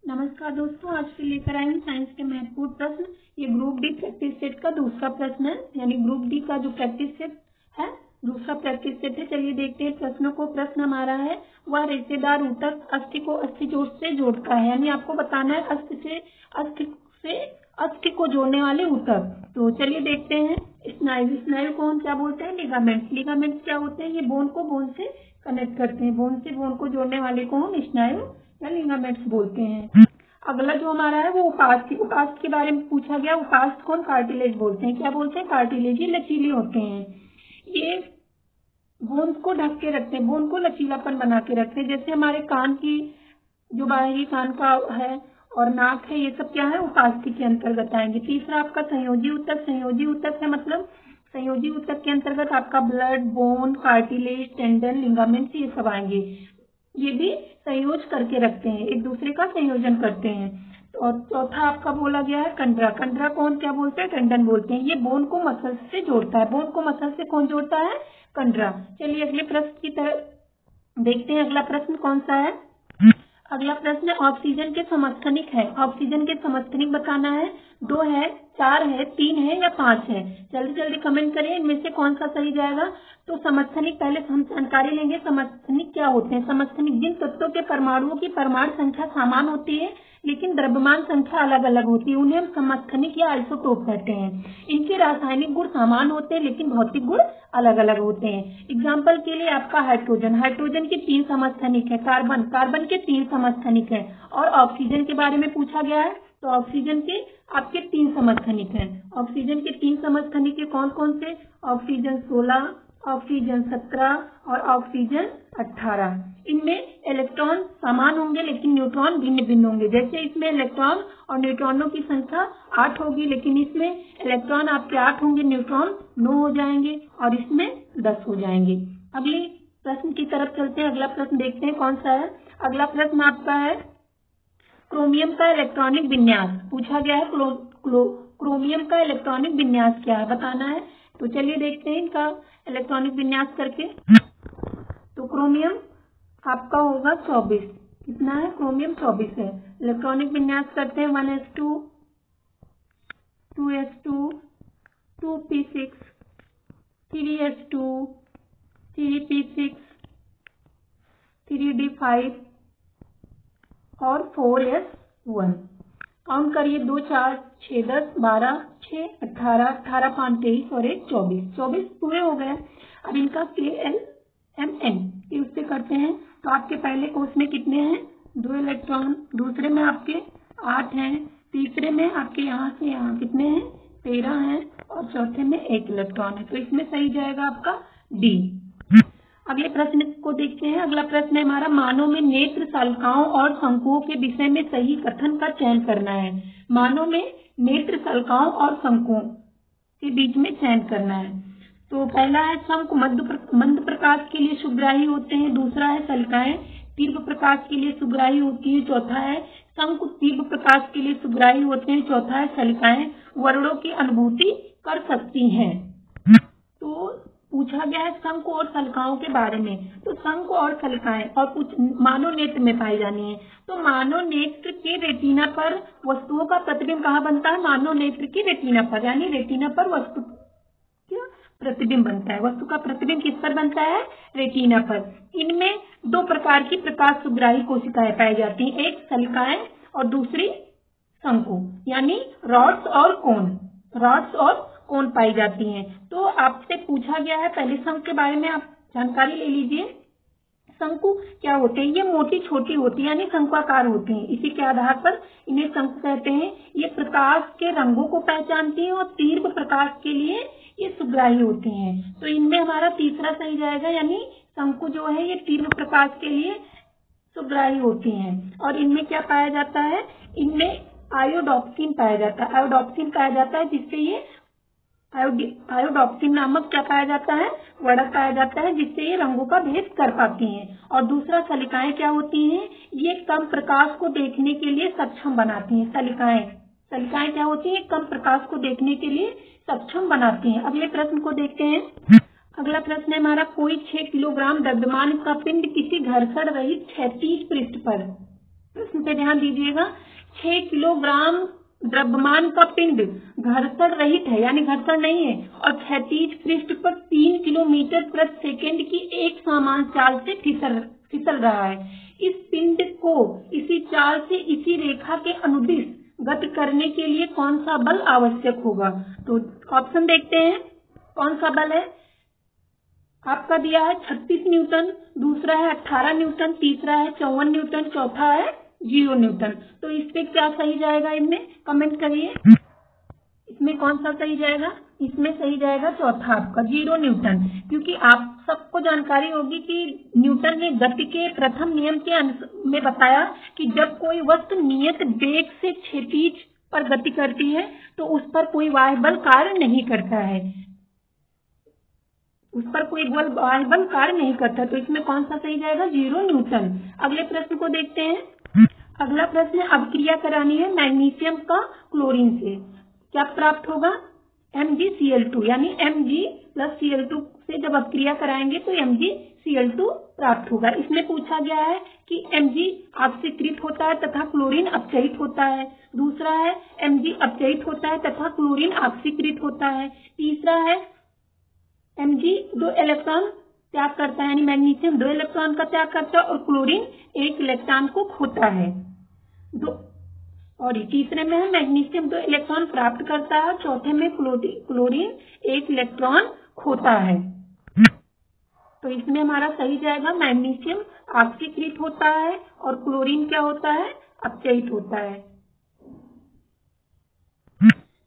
नमस्कार दोस्तों, आज फिर लेकर आई हूँ साइंस के महत्वपूर्ण प्रश्न। ये ग्रुप डी प्रैक्टिस सेट का दूसरा प्रश्न है, यानी ग्रुप डी का जो प्रैक्टिस सेट है दूसरा प्रैक्टिस सेट है। चलिए देखते हैं प्रश्नों को। प्रश्न हमारा है, वह रेशेदार ऊतक अस्थि को अस्थि जोड़ से जोड़ता है, यानी आपको बताना है अस्थि को जोड़ने वाले ऊतक। तो चलिए देखते हैं। स्नायु को हम क्या बोलते हैं? लिगामेंट्स क्या होते हैं? ये बोन को बोन से कनेक्ट करते हैं, बोन से बोन को जोड़ने वाले को हम स्नायु या लिगामेंट्स बोलते हैं। अगला जो हमारा है वो उपास्थि के बारे में पूछा गया। उपास्थि को हम कार्टिलेज बोलते हैं। क्या बोलते हैं? कार्टिलेज। ये लचीले होते हैं, ये बोन्स को ढक के रखते हैं, बोन को लचीलापन बना के रखते हैं। जैसे हमारे कान की जो बाहरी कान का है और नाक है, ये सब क्या है? उपास्थि के अंतर्गत आएंगे। तीसरा आपका संयोजी ऊतक। संयोजी ऊतक है मतलब संयोजी ऊतक के अंतर्गत आपका blood, bone, cartilage, tendon, ligaments ये सब आएंगे। ये भी संयोज करके रखते हैं, एक दूसरे का संयोजन करते हैं। और चौथा आपका बोला गया है कंडरा। कंडरा को हम क्या बोलते हैं? टेंडन बोलते हैं। ये बोन को मसल से जोड़ता है। बोन को मसल से कौन जोड़ता है? कंडरा। चलिए अगले प्रश्न की तरफ देखते हैं। अगला प्रश्न कौन सा है? अगला प्रश्न ऑक्सीजन के समस्थानिक है। ऑक्सीजन के समस्थानिक बताना है। 2 है, 4 है, 3 है या 5 है? जल्दी जल्दी कमेंट करिए, इनमें से कौन सा सही जाएगा। तो समस्थानिक पहले हम जानकारी लेंगे। समस्थानिक क्या होते हैं? समस्थानिक जिन तत्वों के परमाणुओं की परमाणु संख्या समान होती है लेकिन द्रव्यमान संख्या अलग अलग होती है, उन्हें हम समस्थानिक या आइसोटोप कहते हैं। इनके रासायनिक गुण समान होते हैं लेकिन भौतिक गुण अलग अलग होते हैं। एग्जाम्पल के लिए आपका हाइड्रोजन। हाइड्रोजन के 3 समस्थानिक है। कार्बन के 3 समस्थानिक है। और ऑक्सीजन के बारे में पूछा गया है, तो ऑक्सीजन के आपके 3 समस्थानिक हैं। ऑक्सीजन के 3 समस्थानिक के कौन कौन से? ऑक्सीजन 16, ऑक्सीजन 17 और ऑक्सीजन 18। इनमें इलेक्ट्रॉन समान होंगे लेकिन न्यूट्रॉन भिन्न भिन्न होंगे। जैसे इसमें इलेक्ट्रॉन और न्यूट्रॉनों की संख्या 8 होगी, लेकिन इसमें इलेक्ट्रॉन आपके 8 होंगे, न्यूट्रॉन 9 हो जाएंगे और इसमें 10 हो जाएंगे। अगले प्रश्न की तरफ चलते हैं। अगला प्रश्न देखते हैं कौन सा है। अगला प्रश्न आपका है, क्रोमियम का इलेक्ट्रॉनिक विन्यास पूछा गया है। क्रोमियम का इलेक्ट्रॉनिक विन्यास क्या है बताना है। तो चलिए देखते हैं इनका इलेक्ट्रॉनिक विन्यास करके। तो क्रोमियम आपका होगा 24। कितना है? क्रोमियम 24 है। इलेक्ट्रॉनिक विन्यास करते हैं 1s2, 2s2, 2p6, 3s2, 3p6, 3d5 और 4s1। काउंट करिए, 2, 4, 6, 10, 12, 6, 18, 18, 5, 23 और 1, 24। 24 पूरे हो गए। अब इनका KLMN उससे करते हैं। तो आपके पहले कोष में कितने हैं? 2 इलेक्ट्रॉन, दूसरे में आपके 8 हैं, तीसरे में आपके यहाँ से यहाँ कितने हैं? 13 हैं और चौथे में 1 इलेक्ट्रॉन है। तो इसमें सही जाएगा आपका D। अगले प्रश्न को देखते हैं। अगला प्रश्न है हमारा, मानव में नेत्र सल्काओं और शंकुओं के विषय में सही कथन का चयन करना है। मानव में नेत्र सल्काओं और शंकुओं के बीच में चयन करना है। तो पहला है, शंकु मंद प्रकाश के लिए सुग्राही होते हैं। दूसरा है, सल्काएं तीव्र प्रकाश के लिए सुग्राही होती है। चौथा है, शंकु तीव्र प्रकाश के लिए सुग्राही होते हैं। चौथा है, सल्काएं वर्णों की अनुभूति कर सकती हैं। तो पूछा गया है शंकु और सल्काओं के बारे में। तो शंकु और सल्काएं और मानव नेत्र में पाई जानी है। तो मानव नेत्र के रेटिना पर वस्तुओं का प्रतिबिंब कहाँ बनता है? मानव नेत्र की रेटिना पर, यानी रेटिना पर वस्तु प्रतिबिंब बनता है। वस्तु का प्रतिबिंब किस पर बनता है? रेटिना पर। इनमें 2 प्रकार की प्रकाश सुग्राही कोशिकाएं पाई जाती हैं, एक सल्काएं और दूसरी शंकु, यानी रॉड्स और कोन पाई जाती हैं। तो आपसे पूछा गया है, पहले शंकु के बारे में आप जानकारी ले लीजिए। शंकु क्या होते हैं? ये मोटी छोटी होती है, यानी शंक्वाकार होती हैं। इसी के आधार पर इन्हें शंकु कहते हैं। ये प्रकाश के रंगों को पहचानती हैं और तीव्र प्रकाश के लिए ये सुग्राही होती हैं। तो इनमें हमारा तीसरा सही जाएगा, यानी शंकु जो है ये तीव्र प्रकाश के लिए सुग्राही होती हैं। और इनमें क्या पाया जाता है? इनमें आयोडॉप्सिन पाया जाता है। आयोडॉप्सिन पाया जाता है, जिससे ये आयोडॉप्सिन नामक क्या पाया जाता है? वर्णक पाया जाता है, जिससे ये रंगों का भेद कर पाती हैं। और दूसरा, सलिकाएं क्या होती हैं? ये कम प्रकाश को देखने के लिए सक्षम बनाती हैं। सलिकाएं क्या होती हैं? कम प्रकाश को देखने के लिए सक्षम बनाती हैं। अगले प्रश्न को देखते हैं। अगला प्रश्न है हमारा, कोई 6 किलोग्राम द्रव्यमान का पिंड किसी घर्षण रहित क्षैतिज पृष्ठ पर प्रश्न पे ध्यान दीजिएगा। 6 किलोग्राम द्रव्यमान का पिंड घर्षण रहित है, यानी घर्षण नहीं है, और क्षैतिज पृष्ठ पर 3 किलोमीटर प्रति सेकंड की एक समान चाल से फिसल रहा है। इस पिंड को इसी चाल से इसी रेखा के अनुदिश गति करने के लिए कौन सा बल आवश्यक होगा? तो ऑप्शन देखते हैं, कौन सा बल है। आपका दिया है 36 न्यूटन, दूसरा है 18 न्यूटन, तीसरा है 54 न्यूटन, चौथा है 0 न्यूटन। तो इस पे क्या सही जाएगा, इनमें कमेंट करिए, इसमें कौन सा सही जाएगा? इसमें सही जाएगा चौथा आपका 0 न्यूटन, क्योंकि आप सबको जानकारी होगी कि न्यूटन ने गति के प्रथम नियम के में बताया कि जब कोई वस्तु नियत वेग से क्षैतिज पर गति करती है तो उस पर कोई बाह्य बल कार्य नहीं करता है, उस पर कोई बाह्य बल कार्य नहीं करता। तो इसमें कौन सा सही जाएगा? 0 न्यूटन। अगले प्रश्न को देखते हैं। अगला प्रश्न, अभिक्रिया करानी है मैग्नीशियम का क्लोरीन से, क्या प्राप्त होगा? MgCl2, यानी Mg प्लस Cl2 से जब अभिक्रिया कराएंगे तो MgCl2 प्राप्त होगा। इसमें पूछा गया है कि Mg ऑक्सीकृत होता है तथा क्लोरीन अपचयित होता है, दूसरा है Mg अपचयित होता है तथा क्लोरीन ऑक्सीकृत होता है, तीसरा है Mg 2 इलेक्ट्रॉन त्याग करता है, यानी मैग्नीशियम 2 इलेक्ट्रॉन का त्याग करता है और क्लोरीन 1 इलेक्ट्रॉन को खोता है। और तीसरे में है मैग्नीशियम 2 इलेक्ट्रॉन प्राप्त करता है, चौथे में क्लोरीन 1 इलेक्ट्रॉन खोता है। तो इसमें हमारा सही जाएगा मैग्नीशियम ऑक्सीकृत होता है और क्लोरीन क्या होता है? अपचयित होता है।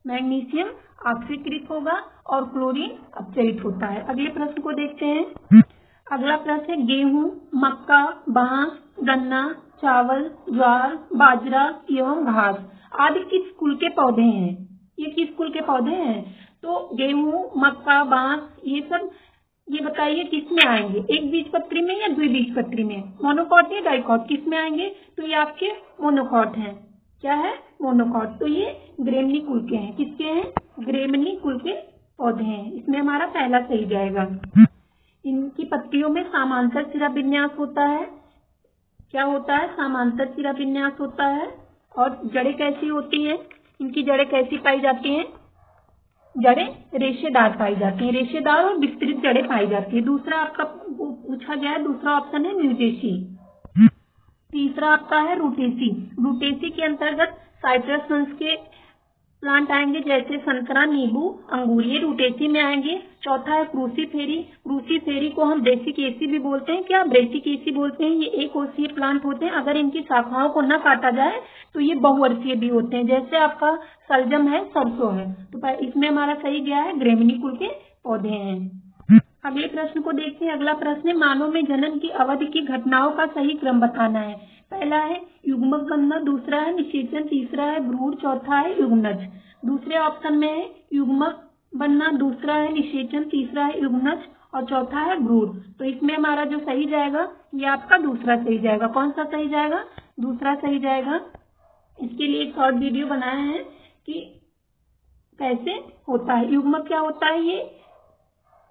मैग्नीशियम ऑक्सीकृत होगा और क्लोरीन अपचयित होता है। अगले प्रश्न को देखते हैं। अगला प्रश्न है, गेहूं, मक्का, बांस, गन्ना, चावल, ज्वार, बाजरा एवं घास आदि किस कुल के पौधे हैं? ये किस कुल के पौधे हैं? तो गेहूं, मक्का, बांस, ये सब ये बताइए किस में आएंगे? एक बीजपत्री में या द्विबीजपत्री में? मोनोकॉट या डाइकॉट, किस में आएंगे? तो ये आपके मोनोकॉट हैं। क्या है? मोनोकॉट। तो ये ग्रेमनी कुल के हैं। किसके हैं? ग्रेमनी कुल के पौधे हैं। इसमें हमारा पहला सही जाएगा। इनकी पत्तियों में समांतर सिरा विन्यास होता है। क्या होता है? समांतर सिरा विन्यास होता है। और जड़ें कैसी होती है? इनकी जड़ें कैसी पाई जाती हैं? जड़ें रेशेदार पाई जाती हैं, रेशेदार और विस्तृत जड़ें पाई जाती है। दूसरा आपका पूछा गया है, दूसरा ऑप्शन है म्यूटेसी। तीसरा आपका है रूटेसी। रूटेसी के अंतर्गत साइट्रस वंश के प्लांट आएंगे, जैसे संतरा, नींबू, अंगूर, ये रूटेसी में आएंगे। चौथा है क्रूसीफेरी। क्रूसीफेरी को हम ब्रेसिकेसी भी बोलते हैं, क्या ब्रेसिकेसी बोलते हैं। ये एक कोषीय प्लांट होते हैं, अगर इनकी शाखाओं को न काटा जाए तो ये बहुवर्षीय भी होते हैं, जैसे आपका सलजम है, सरसों है। तो इसमें हमारा सही गया है, ग्रेमनी कुल के पौधे हैं। अगले प्रश्न को देखते हैं। अगला प्रश्न है, मानव में जनन की अवधि की घटनाओं का सही क्रम बताना है। पहला है युग्मक बनना, दूसरा है निषेचन, तीसरा है भ्रूण, चौथा है युग्मनज। दूसरे ऑप्शन में है युग्मक बनना, दूसरा है निषेचन, तीसरा है युग्मनज और चौथा है भ्रूण। तो इसमें हमारा जो सही जाएगा ये आपका दूसरा सही जाएगा। कौन सा सही जाएगा? दूसरा सही जाएगा। इसके लिए एक शॉर्ट वीडियो बनाया है कि कैसे होता है। युग्मक क्या होता है? ये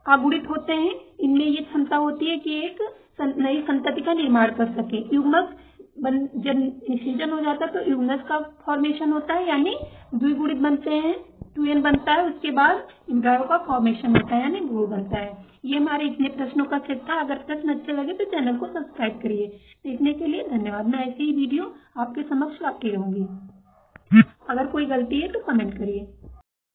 अगुणित होते हैं, इनमें ये क्षमता होती है कि एक नई संतति का निर्माण कर सके। युग्मक जब निषेचन हो जाता है तो युग्मनज का फॉर्मेशन होता है, यानी द्विगुणित बनते हैं, 2n बनता है, उसके बाद इन गायों का फॉर्मेशन होता है, यानी भ्रूण बनता है। ये हमारे इतने प्रश्नों का सेट था। अगर प्रश्न अच्छे लगे तो चैनल को सब्सक्राइब करिए। देखने के लिए धन्यवाद। मैं ऐसे ही वीडियो आपके समक्ष लाती रहूंगी। अगर कोई गलती है तो कमेंट करिए।